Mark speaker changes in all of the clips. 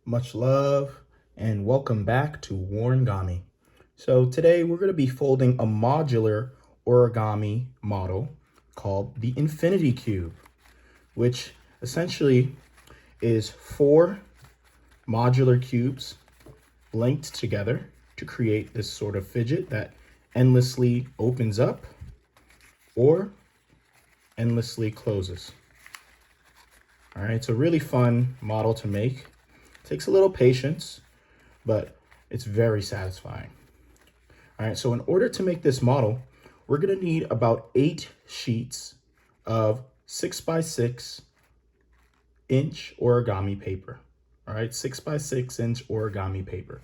Speaker 1: Much love and welcome back to Warrengami. So today we're going to be folding a modular origami model called the Infinity Cube, which essentially is 4 modular cubes linked together to create this sort of fidget that endlessly opens up or endlessly closes. All right, it's a really fun model to make. Takes a little patience, but it's very satisfying. All right, so in order to make this model, we're gonna need about 8 sheets of 6x6 inch origami paper. All right, 6x6 inch origami paper.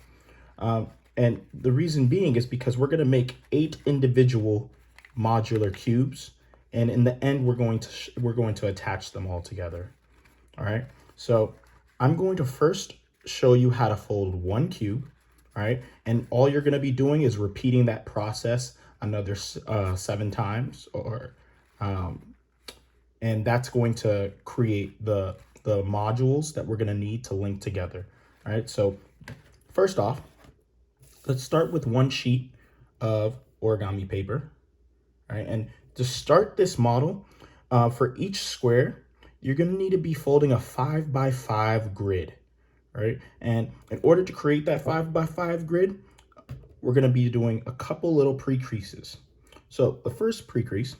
Speaker 1: And the reason being is because we're gonna make 8 individual modular cubes, and in the end, we're going to attach them all together. All right, so I'm going to first show you how to fold 1 cube, all right? And all you're gonna be doing is repeating that process another 7 times, and that's going to create the modules that we're gonna need to link together, all right? So first off, let's start with 1 sheet of origami paper, all right? And to start this model, for each square, you're gonna need to be folding a 5x5 grid, right? And in order to create that 5x5 grid, we're gonna be doing a couple little pre-creases. So the first pre-crease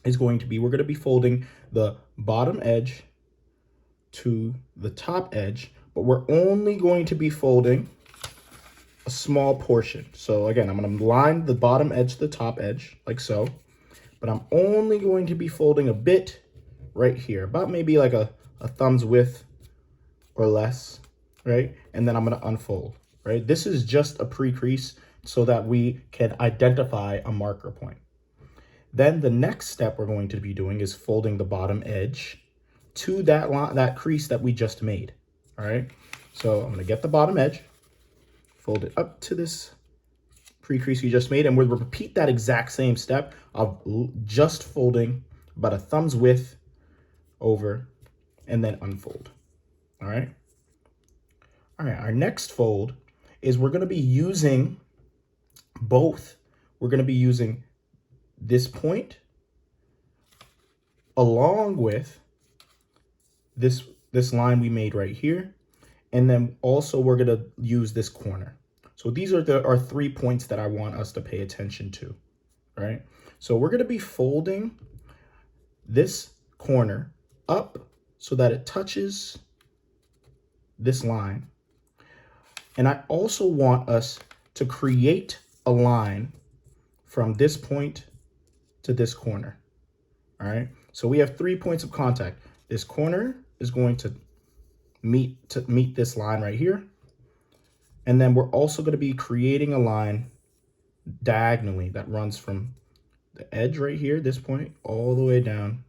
Speaker 1: is going to be, we're gonna be folding the bottom edge to the top edge, but we're only going to be folding a small portion. So again, I'm gonna line the bottom edge to the top edge, like so, but I'm only going to be folding a bit right here, about maybe like a thumb's width or less, right? And then I'm gonna unfold, right? This is just a pre-crease so that we can identify a marker point. Then the next step we're going to be doing is folding the bottom edge to that crease that we just made, all right? So I'm gonna get the bottom edge, fold it up to this pre-crease we just made, and we'll repeat that exact same step of just folding about a thumb's width over and then unfold. All right. All right, our next fold is we're going to be using both. We're going to be using this point along with this line we made right here, and then also we're going to use this corner. So these are our 3 points that I want us to pay attention to. All right. So we're going to be folding this corner up so that it touches this line. And I also want us to create a line from this point to this corner. All right. So we have 3 points of contact. This corner is going to meet this line right here. And then we're also going to be creating a line diagonally that runs from the edge right here, this point, all the way down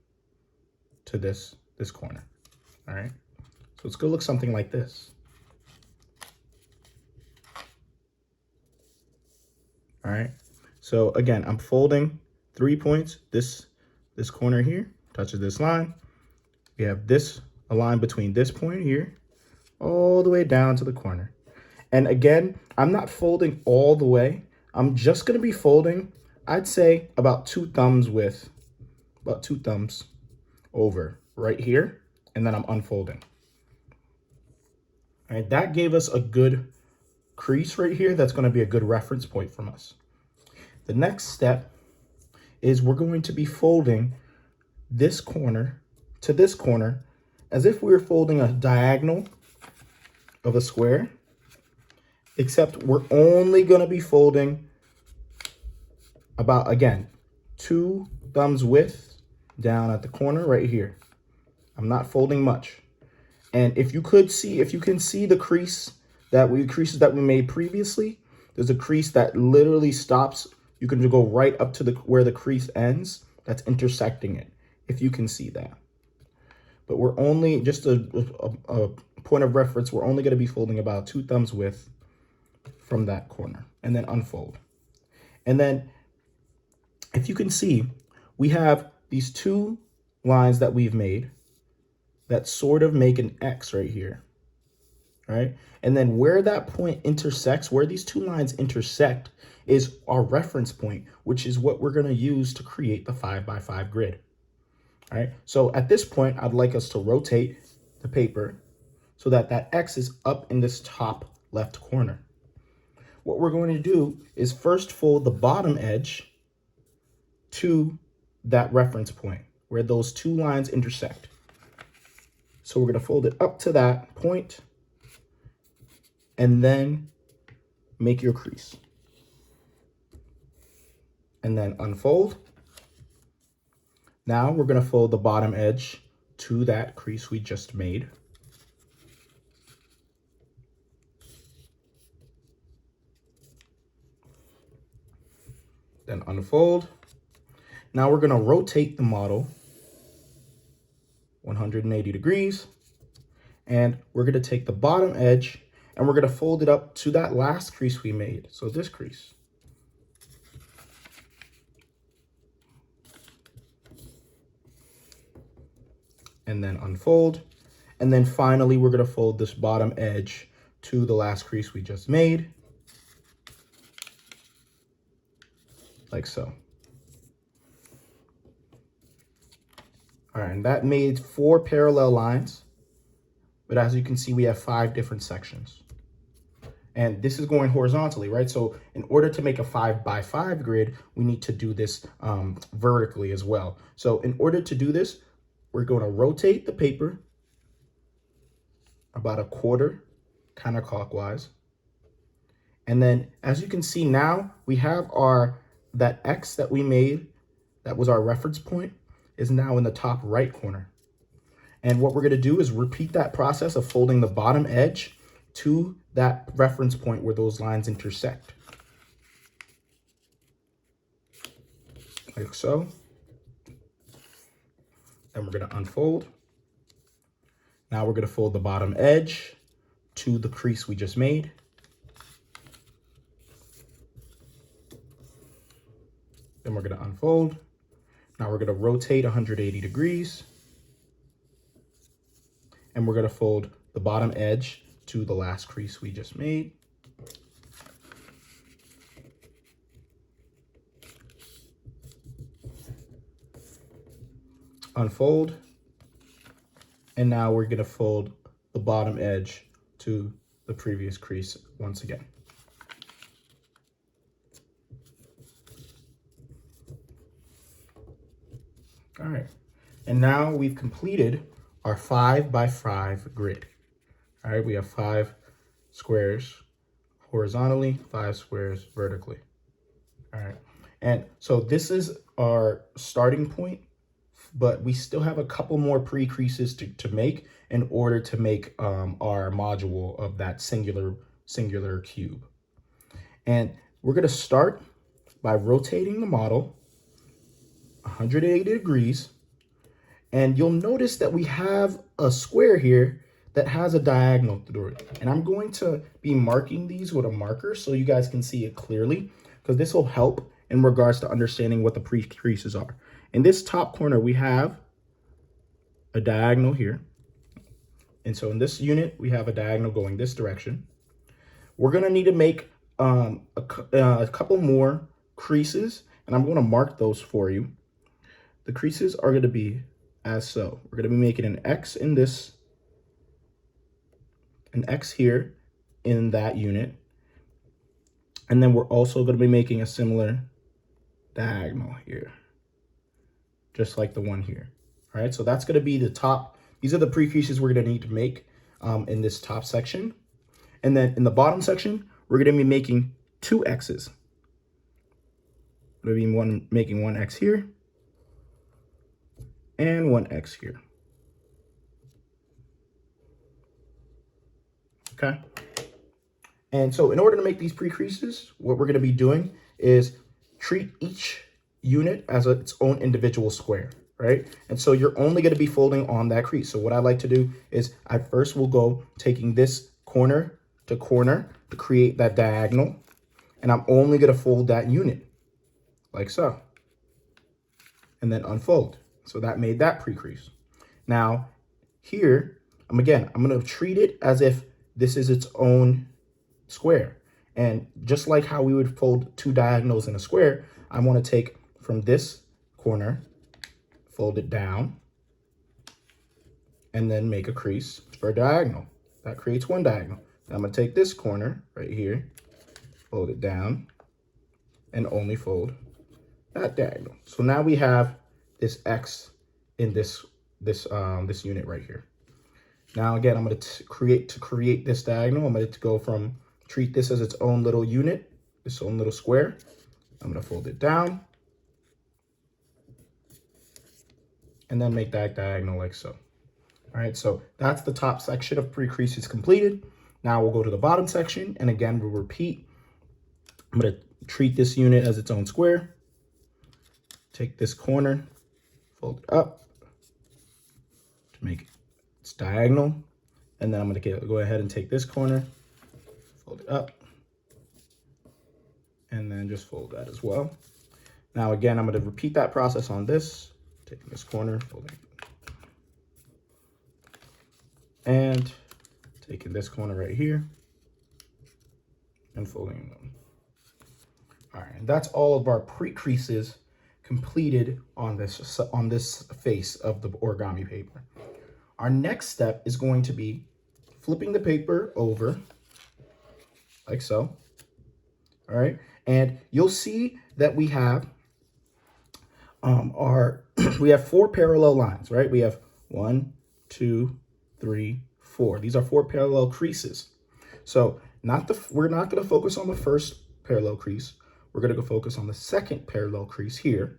Speaker 1: to this corner. All right, so it's gonna look something like this. All right, so again, I'm folding 3 points. This corner here touches this line. We have a line between this point here all the way down to the corner. And again, I'm not folding all the way. I'm just gonna be folding, I'd say about 2 thumbs width, about 2 thumbs over right here, and then I'm unfolding. All right, that gave us a good crease right here. That's going to be a good reference point from us. The next step is we're going to be folding this corner to this corner as if we were folding a diagonal of a square, except we're only going to be folding about, again, 2 thumbs width down at the corner right here. I'm not folding much. And if you can see the creases that we made previously, there's a crease that literally stops. You can go right up to where the crease ends. That's intersecting it, if you can see that. But we're only, just a point of reference, we're only going to be folding about 2 thumbs width from that corner, and then unfold. And then, if you can see, we have these 2 lines that we've made that sort of make an X right here. right? And then where that point intersects, where these two lines intersect, is our reference point, which is what we're going to use to create the 5x5 grid. All right, so at this point, I'd like us to rotate the paper so that that X is up in this top left corner. What we're going to do is first fold the bottom edge to that reference point where those two lines intersect. So we're going to fold it up to that point and then make your crease. And then unfold. Now we're going to fold the bottom edge to that crease we just made. Then unfold. Now we're going to rotate the model 180 degrees. And we're going to take the bottom edge and we're going to fold it up to that last crease we made. So this crease. And then unfold. And then finally, we're going to fold this bottom edge to the last crease we just made. Like so. All right, and that made 4 parallel lines. But as you can see, we have 5 different sections. And this is going horizontally, right? So in order to make a 5x5 grid, we need to do this vertically as well. So in order to do this, we're going to rotate the paper about a quarter counterclockwise. And then as you can see now, we have that X that we made, that was our reference point, is now in the top right corner. And what we're going to do is repeat that process of folding the bottom edge to that reference point where those lines intersect. Like so. Then we're going to unfold. Now we're going to fold the bottom edge to the crease we just made. Then we're going to unfold. Now we're going to rotate 180 degrees. And we're going to fold the bottom edge to the last crease we just made. Unfold. And now we're going to fold the bottom edge to the previous crease once again. All right. And now we've completed our 5x5 grid. All right, we have 5 squares horizontally, 5 squares vertically. All right, and so this is our starting point, but we still have a couple more pre-creases to make in order to make our module of that singular cube. And we're going to start by rotating the model 180 degrees. And you'll notice that we have a square here that has a diagonal through it. And I'm going to be marking these with a marker so you guys can see it clearly, because this will help in regards to understanding what the pre-creases are. In this top corner, we have a diagonal here. And so in this unit, we have a diagonal going this direction. We're going to need to make a couple more creases, and I'm going to mark those for you. The creases are going to be as so. We're going to be making an X in this, an X here in that unit. And then we're also going to be making a similar diagonal here, just like the one here. All right, so that's going to be the top. These are the pre-creases we're going to need to make in this top section. And then in the bottom section, we're going to be making 2 X's. We're going to be making one X here and one X here. Okay. And so in order to make these pre-creases, what we're going to be doing is treat each unit as its own individual square, right? And so you're only going to be folding on that crease. So what I like to do is I first will go taking this corner to corner to create that diagonal. And I'm only going to fold that unit like so. And then unfold. So that made that pre-crease. Now here, I'm going to treat it as if this is its own square. And just like how we would fold two diagonals in a square, I want to take from this corner, fold it down, and then make a crease for a diagonal. That creates one diagonal. Then I'm going to take this corner right here, fold it down, and only fold that diagonal. So now we have this X in this unit right here. Now again, I'm going to create this diagonal. I'm going to go from treat this as its own little unit, its own little square. I'm going to fold it down and then make that diagonal like so. All right, so that's the top section of pre-creases completed. Now we'll go to the bottom section, and again, we'll repeat. I'm going to treat this unit as its own square. Take this corner, fold it up to make its diagonal, and then I'm going to go ahead and take this corner, fold it up, and then just fold that as well. Now again, I'm going to repeat that process on this, taking this corner, folding it, and taking this corner right here and folding them. All right, and that's all of our pre-creases completed on this face of the origami paper. Our next step is going to be flipping the paper over like so. All right, and you'll see that we have we have 4 parallel lines, right? We have 1, 2, 3, 4. These are 4 parallel creases. So we're not going to focus on the first parallel crease. We're going to go focus on the second parallel crease here.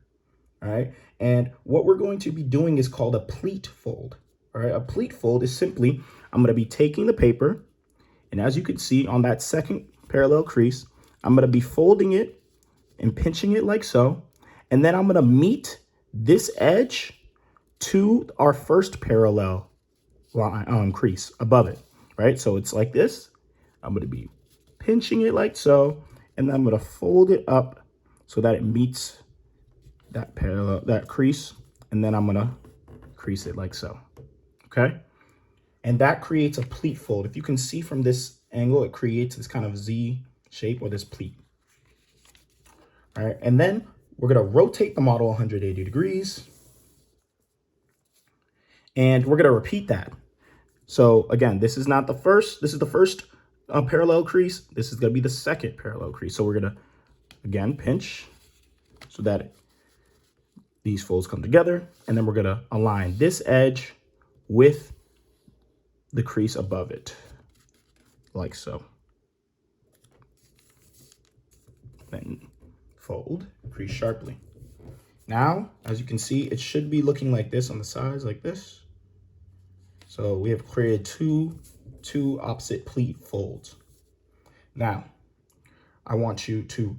Speaker 1: All right. And what we're going to be doing is called a pleat fold. All right. A pleat fold is simply, I'm going to be taking the paper, and as you can see on that second parallel crease, I'm going to be folding it and pinching it like so. And then I'm going to meet this edge to our first parallel line, crease above it, right? So it's like this. I'm going to be pinching it like so, and then I'm going to fold it up so that it meets that crease, and then I'm going to crease it like so, okay? And that creates a pleat fold. If you can see from this angle, it creates this kind of Z shape or this pleat. All right, and then we're going to rotate the model 180 degrees, and we're going to repeat that. So again, this is not the first, this is the first parallel crease. This is going to be the second parallel crease. So we're going to, again, pinch so that these folds come together. And then we're going to align this edge with the crease above it, like so. Then fold, crease sharply. Now, as you can see, it should be looking like this on the sides, like this. So we have created two opposite pleat folds. Now, I want you to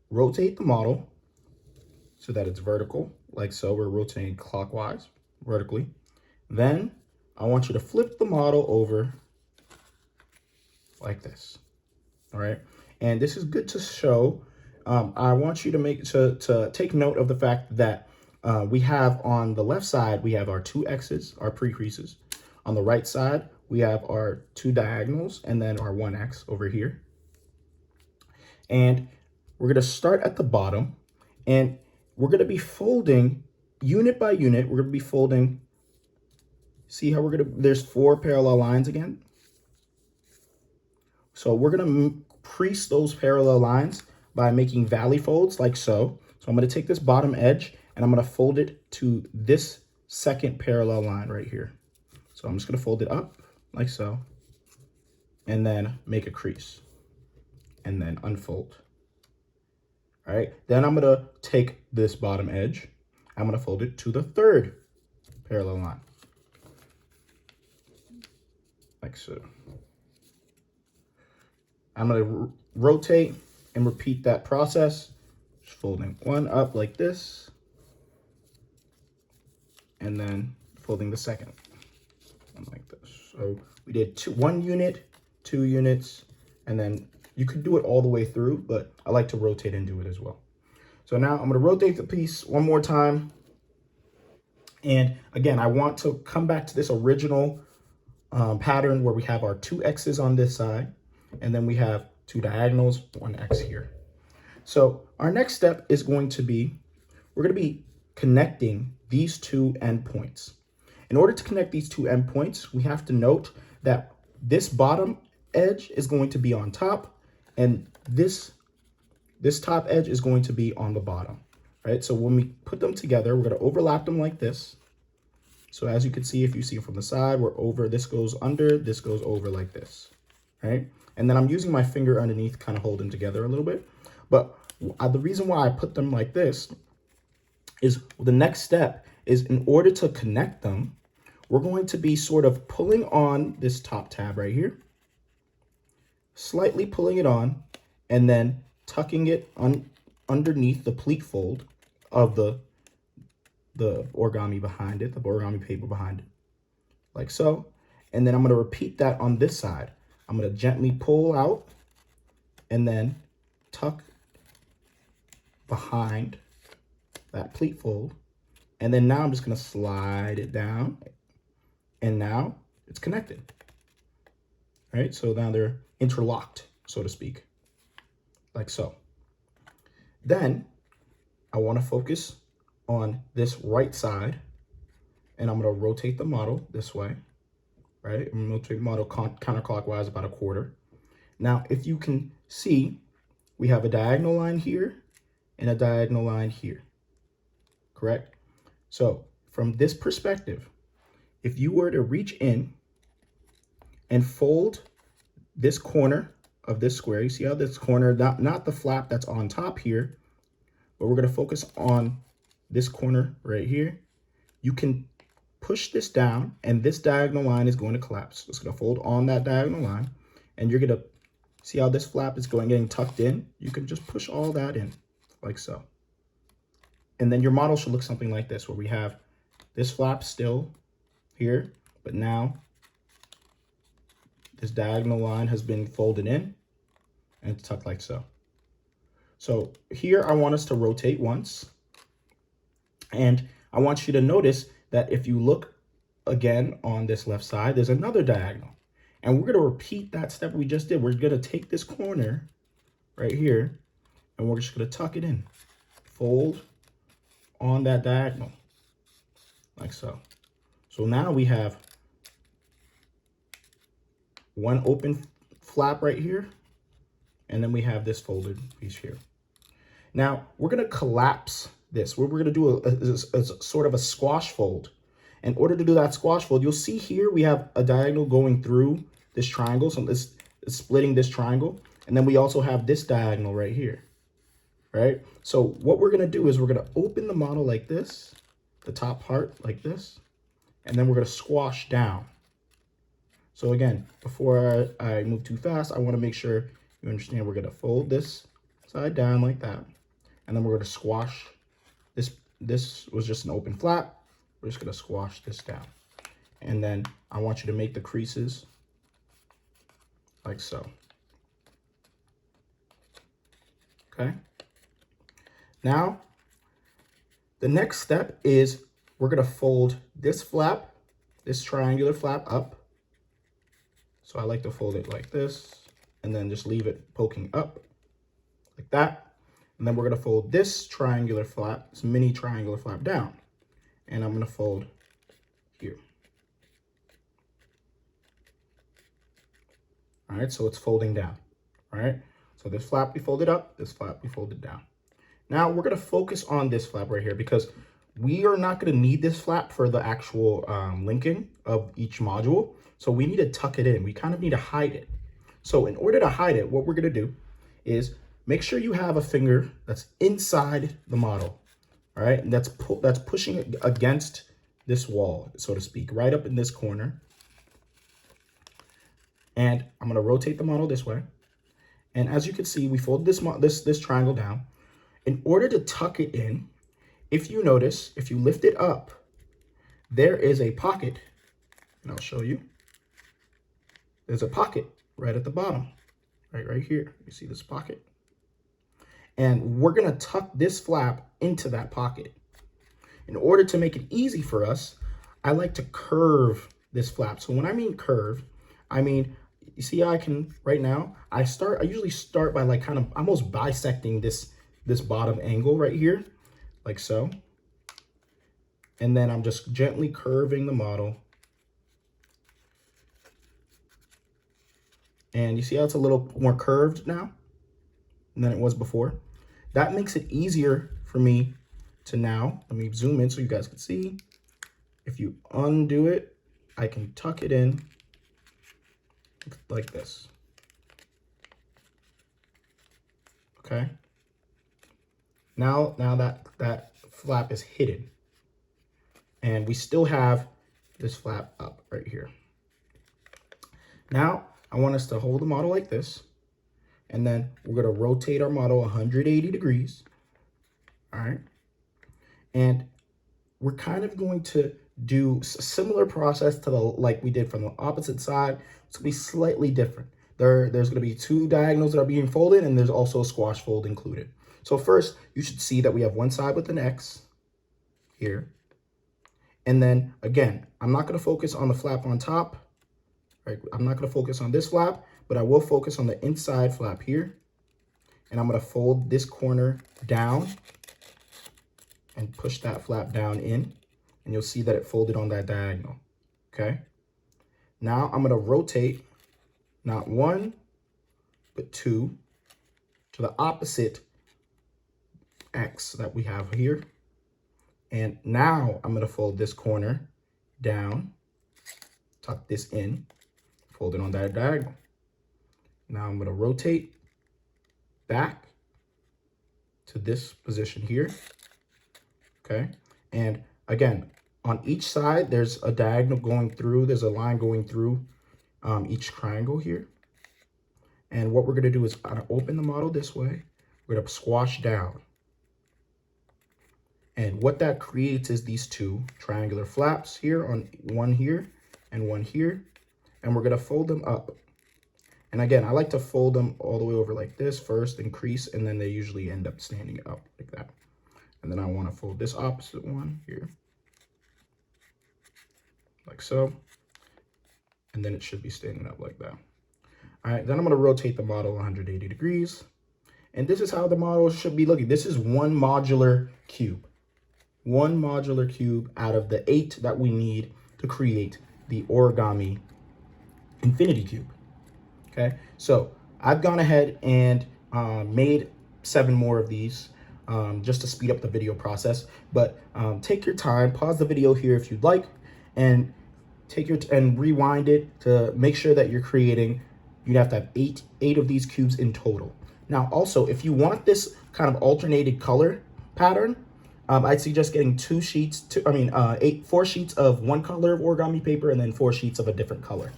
Speaker 1: rotate the model so that it's vertical, like so. We're rotating clockwise, vertically. Then I want you to flip the model over like this, all right? And this is good to show. I want you to take note of the fact that we have on the left side, we have our 2 X's, our pre-creases. On the right side, we have our 2 diagonals and then our 1 X over here. And we're going to start at the bottom, and we're going to be folding unit by unit. We're going to be folding. See how there's 4 parallel lines again. So we're going to crease those parallel lines by making valley folds like so. So I'm going to take this bottom edge and I'm going to fold it to this second parallel line right here. So I'm just going to fold it up like so, and then make a crease, and then unfold. All right. Then I'm going to take this bottom edge. I'm going to fold it to the third parallel line, like so. I'm going to rotate and repeat that process, just folding one up like this, and then folding the second one like this. So we did 1 unit, 2 units, and then you could do it all the way through, but I like to rotate and do it as well. So now I'm going to rotate the piece one more time. And again, I want to come back to this original pattern where we have our 2 X's on this side, and then we have 2 diagonals, 1 X here. So our next step is going to be, we're going to be connecting these 2 endpoints. In order to connect these 2 endpoints, we have to note that this bottom edge is going to be on top, and this top edge is going to be on the bottom, right? So when we put them together, we're going to overlap them like this. So as you can see, if you see it from the side, we're over, this goes under, this goes over like this, right? And then I'm using my finger underneath, kind of hold them together a little bit. But the reason why I put them like this is the next step is, in order to connect them, we're going to be sort of pulling on this top tab right here, slightly pulling it on, and then tucking it underneath the pleat fold of the origami behind it, the origami paper behind it, like so. And then I'm going to repeat that on this side. I'm going to gently pull out and then tuck behind that pleat fold. And then now I'm just going to slide it down, and now it's connected. Right? So now they're interlocked, so to speak, like so. Then I want to focus on this right side, and I'm going to rotate the model this way, right? I'm going to rotate the model counterclockwise about 1/4. Now, if you can see, we have a diagonal line here and a diagonal line here, correct? So from this perspective, if you were to reach in and fold this corner of this square, you see how this corner, not the flap that's on top here, but we're going to focus on this corner right here. You can push this down, and this diagonal line is going to collapse. It's going to fold on that diagonal line, and you're going to see how this flap is getting tucked in. You can just push all that in like so. And then your model should look something like this, where we have this flap still here, but now this diagonal line has been folded in and it's tucked like so. So here I want us to rotate once, and I want you to notice that if you look again on this left side, there's another diagonal, and we're going to repeat that step we just did. We're going to take this corner right here, and we're just going to tuck it in, fold on that diagonal like so. So now we have one open flap right here, and then we have this folded piece here. Now we're going to collapse this. What we're going to do is sort of a squash fold. In order to do that squash fold, you'll see here we have a diagonal going through this triangle. So this is splitting this triangle. And then we also have this diagonal right here, right? So what we're going to do is we're going to open the model like this, the top part like this, and then we're going to squash down. So again, before I move too fast, I want to make sure you understand we're going to fold this side down like that. And then we're going to squash this. This was just an open flap. We're just going to squash this down. And then I want you to make the creases like so. Okay. Now, the next step is we're going to fold this flap, this triangular flap up. So I like to fold it like this, and then just leave it poking up like that. And then we're going to fold this triangular flap, this mini triangular flap down. And I'm going to fold here. All right, so it's folding down. All right, so this flap we folded up, this flap we folded down. Now we're going to focus on this flap right here, because we are not going to need this flap for the actual linking of each module. So we need to tuck it in. We kind of need to hide it. So in order to hide it, what we're going to do is make sure you have a finger that's inside the model, all right? And that's pushing against this wall, so to speak, right up in this corner. And I'm going to rotate the model this way. And as you can see, we fold this triangle down. In order to tuck it in, if you notice, if you lift it up, there is a pocket, and I'll show you. There's a pocket right at the bottom, right here. You see this pocket? And we're going to tuck this flap into that pocket. In order to make it easy for us, I like to curve this flap. So when I mean curved, I mean, you see how I can, right now, I usually start by like kind of almost bisecting this bottom angle right here, like so. And then I'm just gently curving the model. And you see how it's a little more curved now than it was before? That makes it easier for me to now, let me zoom in so you guys can see. If you undo it, I can tuck it in like this. Okay. Now that flap is hidden. And we still have this flap up right here. Now, I want us to hold the model like this. And then we're going to rotate our model 180 degrees. All right. And we're kind of going to do a similar process to like we did from the opposite side. It's going to be slightly different. There's going to be two diagonals that are being folded, and there's also a squash fold included. So first, you should see that we have one side with an X here. And then again, I'm not going to focus on the flap on top. Right? I'm not going to focus on this flap, but I will focus on the inside flap here. And I'm going to fold this corner down and push that flap down in. And you'll see that it folded on that diagonal. Okay. Now I'm going to rotate not one, but two to the opposite X that we have here. And now I'm going to fold this corner down, tuck this in, fold it on that diagonal. Now I'm going to rotate back to this position here. Okay. And again, on each side, there's a diagonal going through. There's a line going through each triangle here. And what we're going to do is open the model this way. We're going to squash down. And what that creates is these two triangular flaps here, on one here and one here. And we're going to fold them up. And again, I like to fold them all the way over like this first, increase, and then they usually end up standing up like that. And then I want to fold this opposite one here, like so. And then it should be standing up like that. All right, then I'm going to rotate the model 180 degrees. And this is how the model should be looking. This is one modular cube. One modular cube out of the 8 that we need to create the Origami Infinity Cube. Okay, so I've gone ahead and made 7 more of these just to speed up the video process. But take your time, pause the video here if you'd like, and and rewind it to make sure that you're creating. You'd have to have eight of these cubes in total. Now, also, if you want this kind of alternated color pattern, I'd suggest getting 4 sheets of one color of origami paper and then 4 sheets of a different color.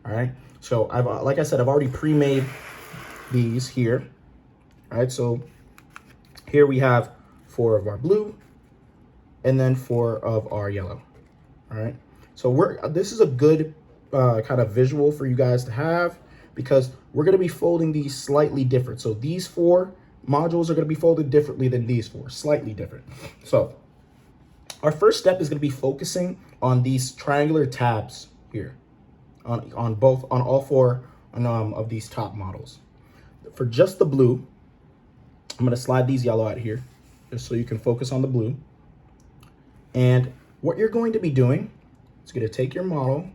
Speaker 1: All right. So like I said, I've already pre-made these here. All right. So here we have 4 of our blue and then 4 of our yellow. All right. So this is a good kind of visual for you guys to have, because we're going to be folding these slightly different. So these 4 modules are going to be folded differently than these 4, slightly different. So our first step is going to be focusing on these triangular tabs here on all 4 of these top models. For just the blue, I'm going to slide these yellow out here just so you can focus on the blue. And what you're going to be doing is going to take your model,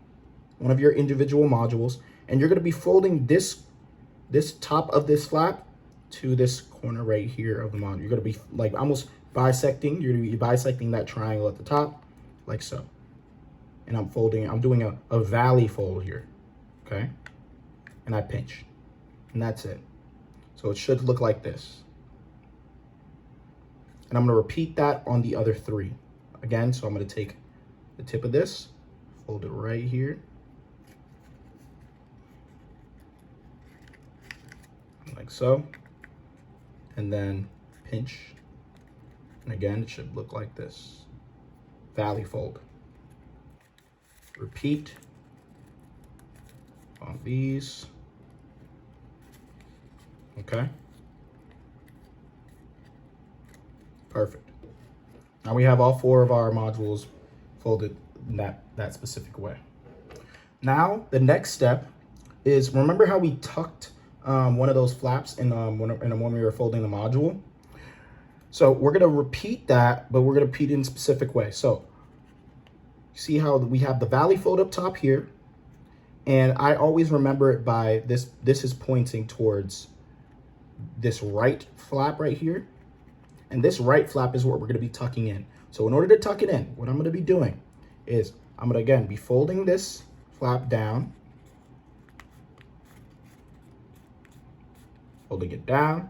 Speaker 1: one of your individual modules, and you're going to be folding this top of this flap to this corner right here of the module. You're going to be like almost bisecting. You're going to be bisecting that triangle at the top, like so. And I'm doing a valley fold here, okay? And I pinch, and that's it. So it should look like this. And I'm going to repeat that on the other 3. Again, so I'm going to take the tip of this, fold it right here, like so, and then pinch, and again it should look like this, valley fold. Repeat on these. Okay, perfect. Now we have all 4 of our modules folded in that specific way. Now, the next step is, remember how we tucked one of those flaps in when we were folding the module? So we're gonna repeat that, but we're gonna repeat it in a specific way. So see how we have the valley fold up top here, and I always remember it by this. This is pointing towards this right flap right here, and this right flap is what we're gonna be tucking in. So in order to tuck it in, what I'm gonna be doing is I'm gonna again be folding this flap down, holding it down,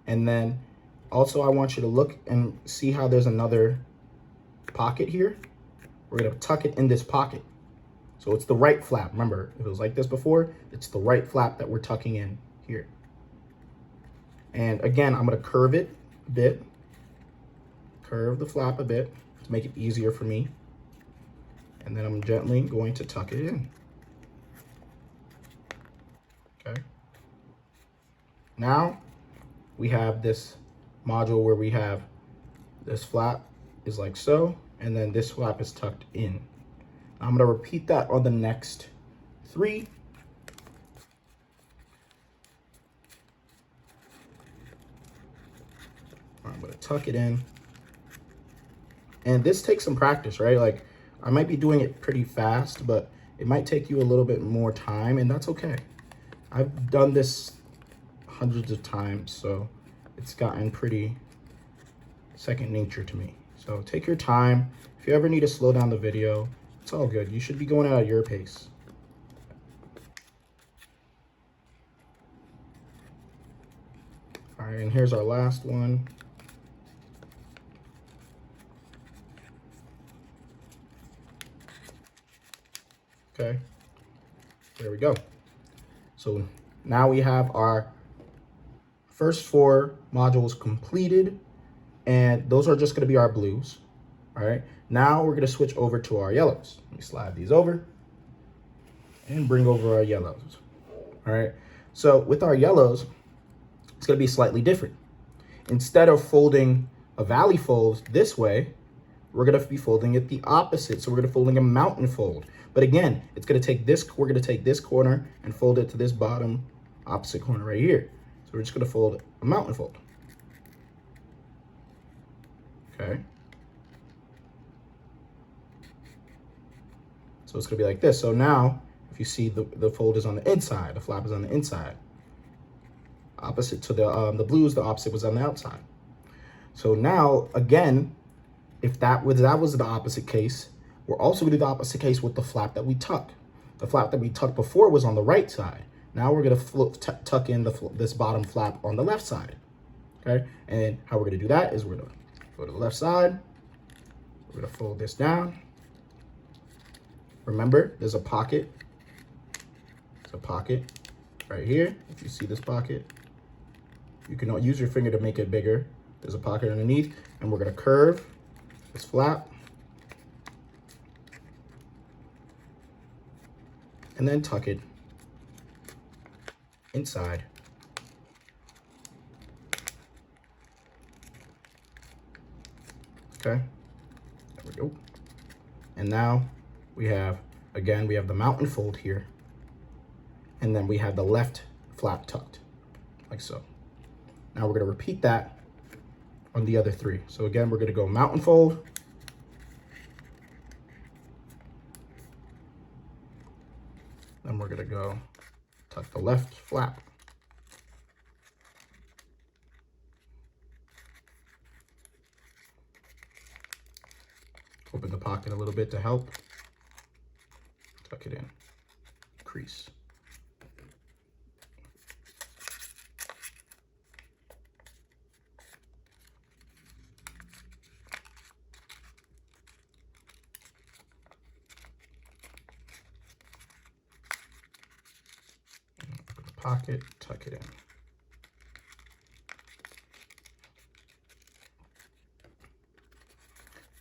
Speaker 1: and then also I want you to look and see how there's another pocket here. We're gonna tuck it in this pocket. So it's the right flap. Remember, if it was like this before, it's the right flap that we're tucking in here. And again, I'm gonna curve it a bit, curve the flap a bit to make it easier for me. And then I'm gently going to tuck it in. Okay. Now we have this module where we have this flap is like so, and then this flap is tucked in. I'm gonna repeat that on the next 3. I'm gonna tuck it in. And this takes some practice, right? Like, I might be doing it pretty fast, but it might take you a little bit more time, and that's okay. I've done this hundreds of times, so it's gotten pretty second nature to me. So take your time. If you ever need to slow down the video, it's all good. You should be going at your pace. All right, and here's our last one. Okay, there we go. So now we have our first 4 modules completed, and those are just gonna be our blues, all right? Now we're gonna switch over to our yellows. Let me slide these over and bring over our yellows, all right? So with our yellows, it's gonna be slightly different. Instead of folding a valley fold this way, we're gonna be folding it the opposite. So we're gonna folding a mountain fold. But again, it's gonna take this, we're gonna take this corner and fold it to this bottom opposite corner right here. So we're just gonna fold a mountain fold. Okay. So it's gonna be like this. So now, if you see the fold is on the inside, the flap is on the inside. Opposite to the blues, the opposite was on the outside. So now, again, if that was the opposite case, we're also gonna do the opposite case with the flap that we tuck. The flap that we tucked before was on the right side. Now we're gonna tuck in this bottom flap on the left side, okay? And how we're gonna do that is we're gonna go to the left side, we're gonna fold this down. Remember, there's a pocket. There's a pocket right here. If you see this pocket, you can use your finger to make it bigger. There's a pocket underneath, and we're gonna curve this flap and then tuck it inside. Okay, there we go. And now we have, again, we have the mountain fold here, and then we have the left flap tucked, like so. Now we're gonna repeat that on the other 3. So again, we're gonna go mountain fold, then we're gonna go tuck the left flap, open the pocket a little bit to help, tuck it in, crease. Pocket, tuck it in.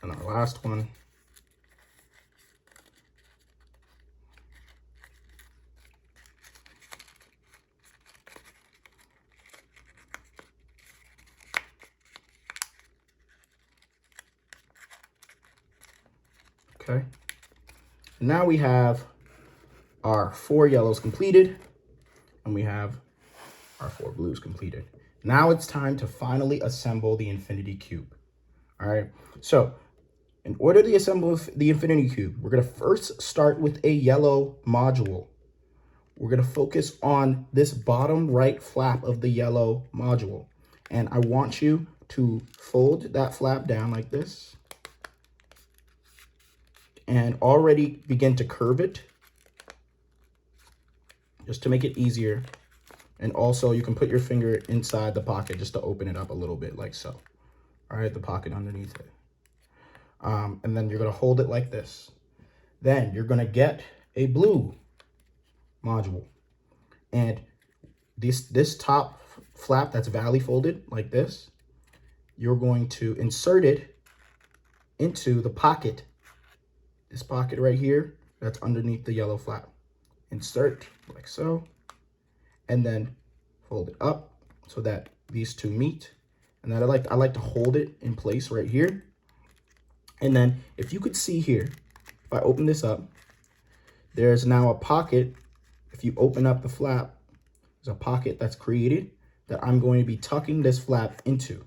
Speaker 1: And our last one. Okay. Now we have our 4 yellows completed, and we have our 4 blues completed. Now it's time to finally assemble the Infinity Cube. All right, so in order to assemble the Infinity Cube, we're gonna first start with a yellow module. We're gonna focus on this bottom right flap of the yellow module. And I want you to fold that flap down like this and already begin to curve it just to make it easier. And also you can put your finger inside the pocket just to open it up a little bit like so. All right, the pocket underneath it. And then you're gonna hold it like this. Then you're gonna get a blue module. And this top flap that's valley folded like this, you're going to insert it into the pocket. This pocket right here that's underneath the yellow flap. Insert like so, and then fold it up so that these two meet. And then I like to hold it in place right here. And then if you could see here, if I open this up, there's now a pocket. If you open up the flap, there's a pocket that's created that I'm going to be tucking this flap into.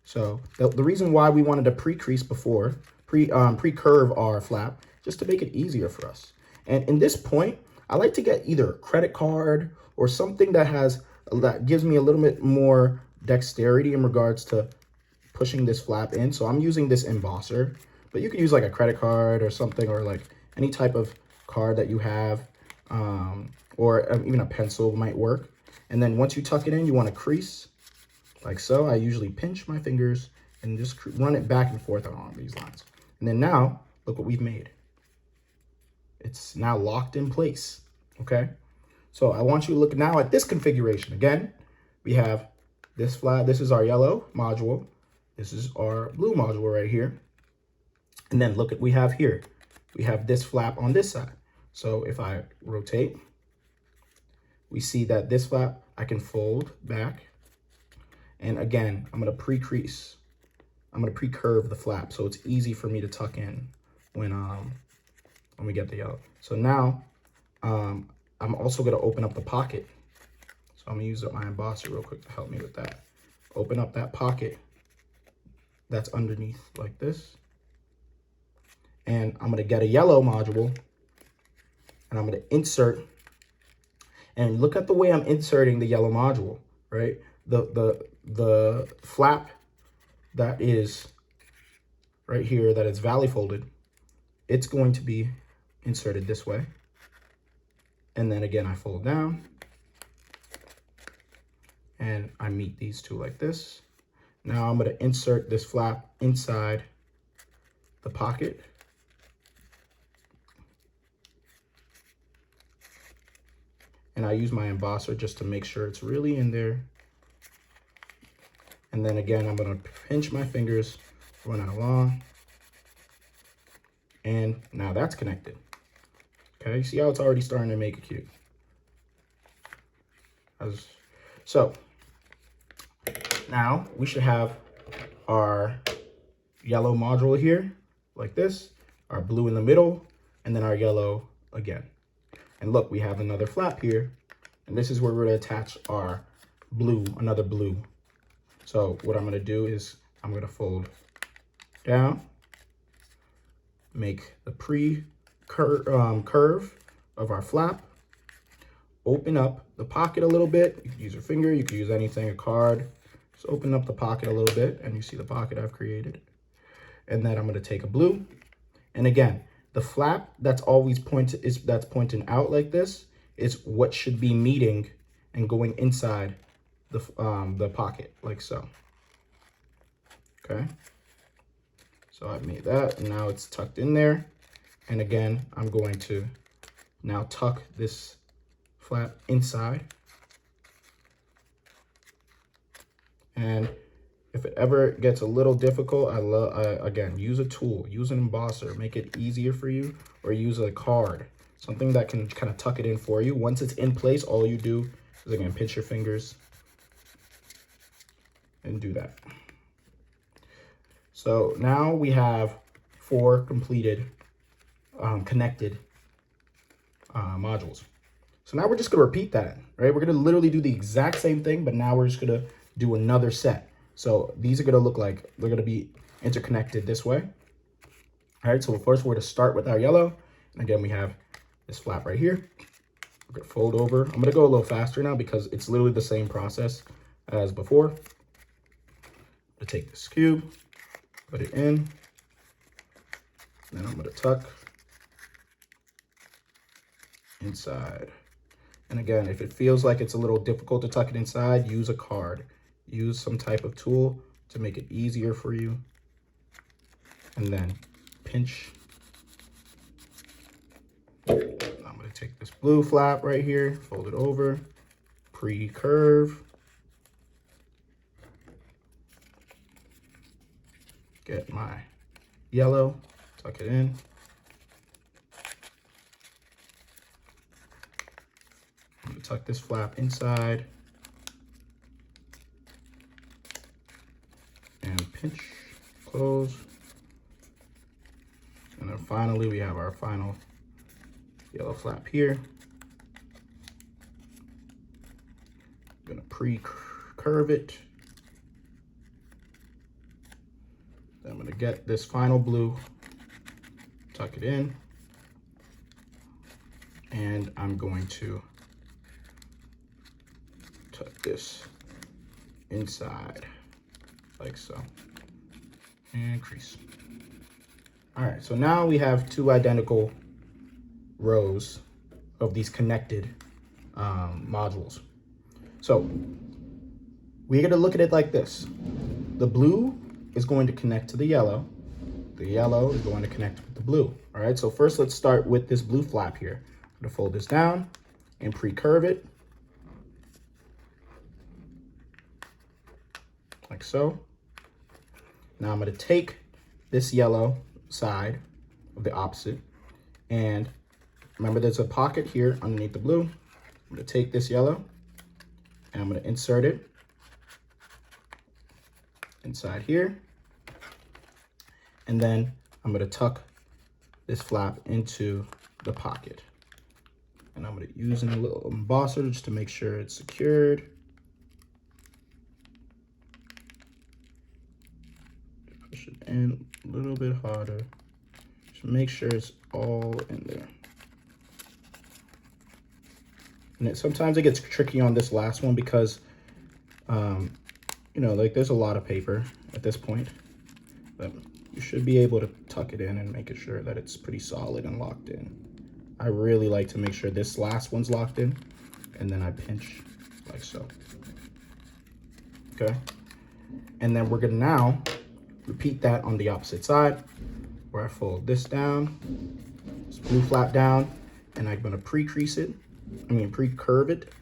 Speaker 1: So the reason why we wanted to pre-crease before, pre-curve our flap, just to make it easier for us. And in this point, I like to get either a credit card or something that gives me a little bit more dexterity in regards to pushing this flap in. So I'm using this embosser, but you could use like a credit card or something, or like any type of card that you have, or even a pencil might work. And then once you tuck it in, you want to crease like so. I usually pinch my fingers and just run it back and forth along these lines. And then now, look what we've made. It's now locked in place, okay? So I want you to look now at this configuration. Again, we have this flap. This is our yellow module. This is our blue module right here. And then look at what we have here. We have this flap on this side. So if I rotate, we see that this flap I can fold back. And again, I'm gonna pre-crease. I'm gonna pre-curve the flap so it's easy for me to tuck in when we get the yellow. So now I'm also gonna open up the pocket. So I'm gonna use up my embosser real quick to help me with that. Open up that pocket that's underneath like this. And I'm gonna get a yellow module and I'm gonna insert. And look at the way I'm inserting the yellow module, right? The flap that is right here, that is valley folded, it's going to be inserted this way. And then again, I fold down and I meet these two like this. Now I'm gonna insert this flap inside the pocket. And I use my embosser just to make sure it's really in there. And then again, I'm gonna pinch my fingers, run it along. And now that's connected. Okay, you see how it's already starting to make a cube. So now we should have our yellow module here, like this, our blue in the middle, and then our yellow again. And look, we have another flap here, and this is where we're gonna attach our blue, another blue. So what I'm gonna do is I'm gonna fold down, make the curve of our flap, open up the pocket a little bit. You can use your finger, you can use anything, a card. Just open up the pocket a little bit, and you see the pocket I've created. And then I'm gonna take a blue, and again, the flap that's always pointing out like this is what should be meeting and going inside the pocket, like so. Okay. So I've made that, and now it's tucked in there. And again, I'm going to now tuck this flap inside. And if it ever gets a little difficult, again, use a tool, use an embosser, make it easier for you, or use a card, something that can kind of tuck it in for you. Once it's in place, all you do is again, pinch your fingers and do that. So now we have 4 completed, connected modules. So now we're just gonna repeat that, right? We're gonna literally do the exact same thing, but now we're just gonna do another set. So these are gonna look like, they're gonna be interconnected this way. All right, so first we're gonna start with our yellow. And again, we have this flap right here. We're gonna fold over. I'm gonna go a little faster now because it's literally the same process as before. I'm gonna take this cube, put it in, then I'm gonna tuck inside. And again, if it feels like it's a little difficult to tuck it inside, use a card. Use some type of tool to make it easier for you. And then pinch. I'm gonna take this blue flap right here, fold it over, pre-curve. Get my yellow, tuck it in. I'm gonna tuck this flap inside and pinch, close. And then finally, we have our final yellow flap here. I'm gonna pre-curve it. Then I'm gonna get this final blue, tuck it in, and I'm going to tuck this inside like so, and crease. All right, so now we have two identical rows of these connected modules. So we're gonna look at it like this. The blue is going to connect to the yellow. The yellow is going to connect with the blue. All right, so first let's start with this blue flap here. I'm gonna fold this down and pre-curve it. Like so. Now I'm gonna take this yellow side of the opposite, and remember there's a pocket here underneath the blue. I'm gonna take this yellow and I'm gonna insert it inside here, and then I'm gonna tuck this flap into the pocket, and I'm gonna use a little embosser just to make sure it's secured. Push it in a little bit harder to make sure it's all in there. And sometimes it gets tricky on this last one because, you know, like there's a lot of paper at this point, but you should be able to tuck it in and make sure that it's pretty solid and locked in. I really like to make sure this last one's locked in, and then I pinch like so. Okay, and then we're gonna now repeat that on the opposite side, where I fold this down, this blue flap down, and I'm gonna pre-curve it.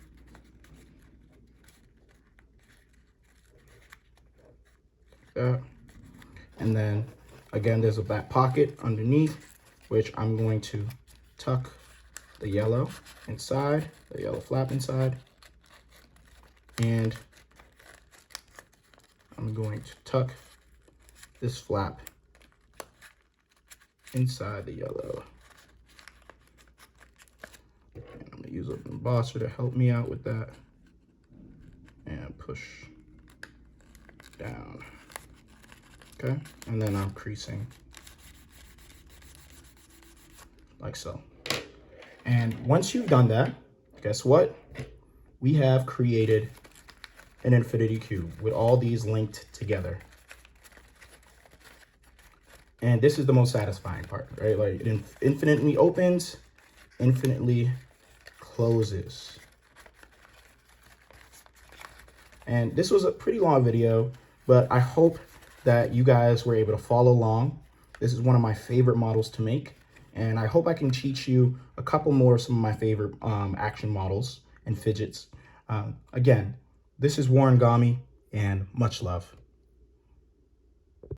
Speaker 1: Like that. And then again, there's a back pocket underneath, which I'm going to tuck the yellow inside, the yellow flap inside, and I'm going to tuck this flap inside the yellow. And I'm gonna use an embosser to help me out with that, and push down. Okay, and then I'm creasing like so. And once you've done that, guess what? We have created an infinity cube with all these linked together. And this is the most satisfying part, right? Like it infinitely opens, infinitely closes. And this was a pretty long video, but I hope that you guys were able to follow along. This is one of my favorite models to make, and I hope I can teach you a couple more of some of my favorite action models and fidgets. Again, this is Warrengami, and much love.